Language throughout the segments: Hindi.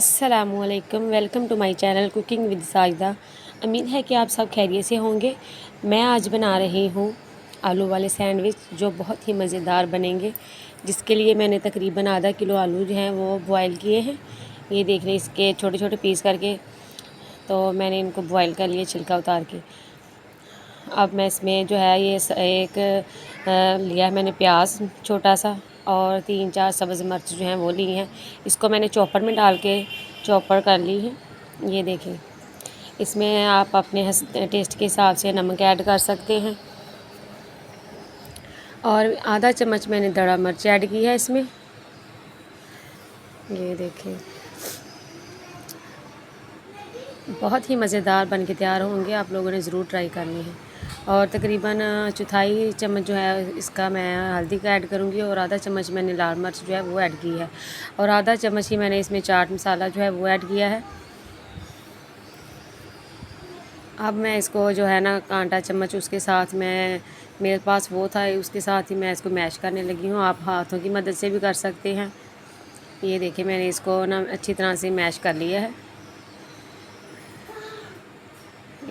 अस्सलामुअलैकुम, welcome to my channel cooking with Sajida. उम्मीद है कि आप सब खैरियत से होंगे। मैं आज बना रही हूँ आलू वाले सैंडविच जो बहुत ही मज़ेदार बनेंगे, जिसके लिए मैंने तकरीबन आधा किलो आलू जो हैं वो बॉयल किए हैं। ये देख रहे इसके छोटे छोटे पीस करके, तो मैंने इनको बॉयल कर लिए छिलका उतार के। अब मैं इसमें जो है ये एक लिया है मैंने प्याज छोटा सा, और 3-4 सब्ज़ मिर्च जो हैं वो ली हैं। इसको मैंने चॉपर में डाल के चॉपर कर ली है। ये देखें, इसमें आप अपने टेस्ट के हिसाब से नमक ऐड कर सकते हैं, और आधा चम्मच मैंने दड़ा मिर्च ऐड की है इसमें। ये देखें, बहुत ही मज़ेदार बन के तैयार होंगे, आप लोगों ने ज़रूर ट्राई करनी है। और तकरीबन चौथाई चम्मच जो है इसका मैं हल्दी का ऐड करूँगी, और आधा चम्मच मैंने लाल मिर्च जो है वो ऐड की है, और आधा चम्मच ही मैंने इसमें चाट मसाला जो है वो ऐड किया है। अब मैं इसको जो है ना कांटा चम्मच उसके साथ मैं मेरे पास वो था, उसके साथ ही मैं इसको मैश करने लगी हूँ। आप हाथों की मदद से भी कर सकते हैं। ये देखिए, मैंने इसको ना अच्छी तरह से मैश कर लिया है।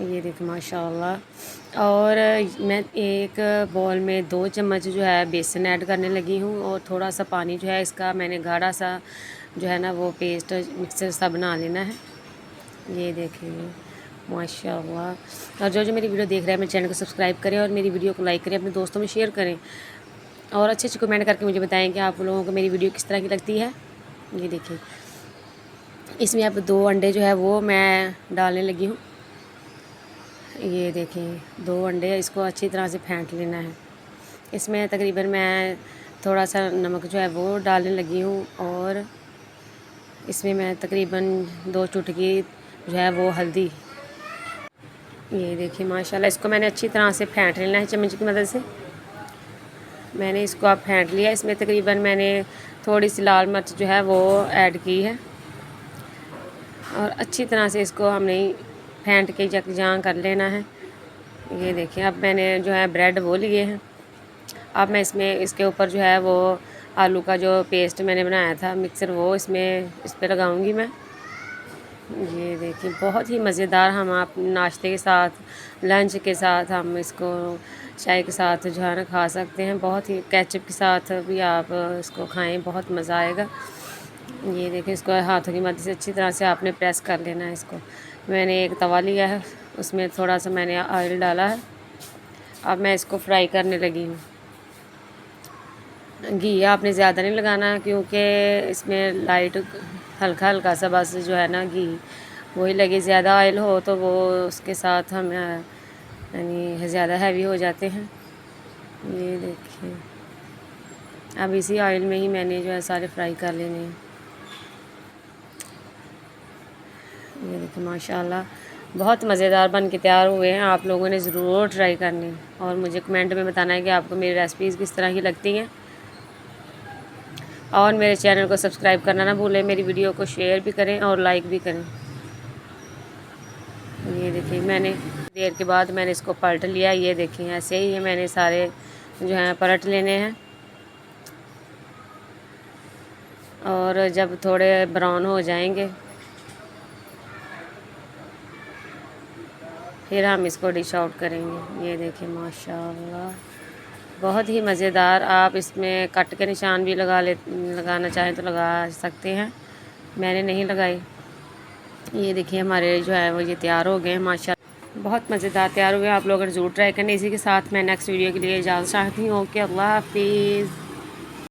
ये देखो माशाल्लाह। और मैं एक बॉल में 2 चम्मच जो है बेसन ऐड करने लगी हूँ, और थोड़ा सा पानी जो है इसका मैंने गाढ़ा सा जो है ना वो पेस्ट मिक्सर सा बना लेना है। ये देखिए माशाल्लाह। और जो जो मेरी वीडियो देख रहे हैं मेरे चैनल को सब्सक्राइब करें, और मेरी वीडियो को लाइक करें, अपने दोस्तों में शेयर करें, और अच्छे अच्छे कमेंट करके मुझे बताएं कि आप लोगों को मेरी वीडियो किस तरह की लगती है। ये देखिए, इसमें अब 2 अंडे जो है वो मैं डालने लगी हूँ। ये देखें, 2 अंडे, इसको अच्छी तरह से फेंट लेना है। इसमें तकरीबन मैं थोड़ा सा नमक जो है वो डालने लगी हूँ, और इसमें मैं तकरीबन 2 चुटकी जो है वो हल्दी। ये देखिए माशाल्लाह, इसको मैंने अच्छी तरह से फेंट लेना है चम्मच की मदद से। मैंने इसको अब फेंट लिया। इसमें तकरीबन मैंने थोड़ी सी लाल मिर्च जो है वो ऐड की है, और अच्छी तरह से इसको हमने फेंट के यकजां कर लेना है। ये देखिए, अब मैंने जो है ब्रेड वो लिए हैं। अब मैं इसमें इसके ऊपर जो है वो आलू का जो पेस्ट मैंने बनाया था मिक्सर, वो इस पे लगाऊंगी मैं। ये देखिए, बहुत ही मज़ेदार, हम आप नाश्ते के साथ, लंच के साथ, हम इसको चाय के साथ जो है ना खा सकते हैं। बहुत ही केचप के साथ भी आप इसको खाएं, बहुत मज़ा आएगा। ये देखिए, इसको हाथों की मदद से अच्छी तरह से आपने प्रेस कर लेना है इसको। मैंने एक तवा लिया है, उसमें थोड़ा सा मैंने ऑयल डाला है। अब मैं इसको फ्राई करने लगी हूँ। घी आपने ज़्यादा नहीं लगाना, क्योंकि इसमें लाइट हल्का हल्का सा बस जो है ना घी वही लगे। ज़्यादा ऑयल हो तो वो उसके साथ हम यानी ज़्यादा हैवी हो जाते हैं। ये देखिए, अब इसी ऑयल में ही मैंने जो है सारे फ्राई कर लेने हैं। ये देखिए माशाल्लाह, बहुत मज़ेदार बन के तैयार हुए हैं। आप लोगों ने ज़रूर ट्राई करनी, और मुझे कमेंट में बताना है कि आपको मेरी रेसिपीज़ किस तरह की लगती हैं। और मेरे चैनल को सब्सक्राइब करना ना भूलें, मेरी वीडियो को शेयर भी करें और लाइक भी करें। ये देखिए, मैंने देर के बाद मैंने इसको पलट लिया। ये देखिए, ऐसे ही है, मैंने सारे जो हैं पलट लेने हैं, और जब थोड़े ब्राउन हो जाएंगे फिर हम इसको डिश आउट करेंगे। ये देखिए माशाल्लाह, बहुत ही मज़ेदार। आप इसमें कट के निशान भी लगाना चाहें तो लगा सकते हैं, मैंने नहीं लगाई। ये देखिए, हमारे जो है वो ये तैयार हो गए हैं माशाल्लाह, बहुत मज़ेदार तैयार हुए हैं। आप लोग ज़रूर ट्राई करना। इसी के साथ मैं नेक्स्ट वीडियो के लिए इजाज़त चाहती हूँ। ओके, अल्लाह हाफिज़।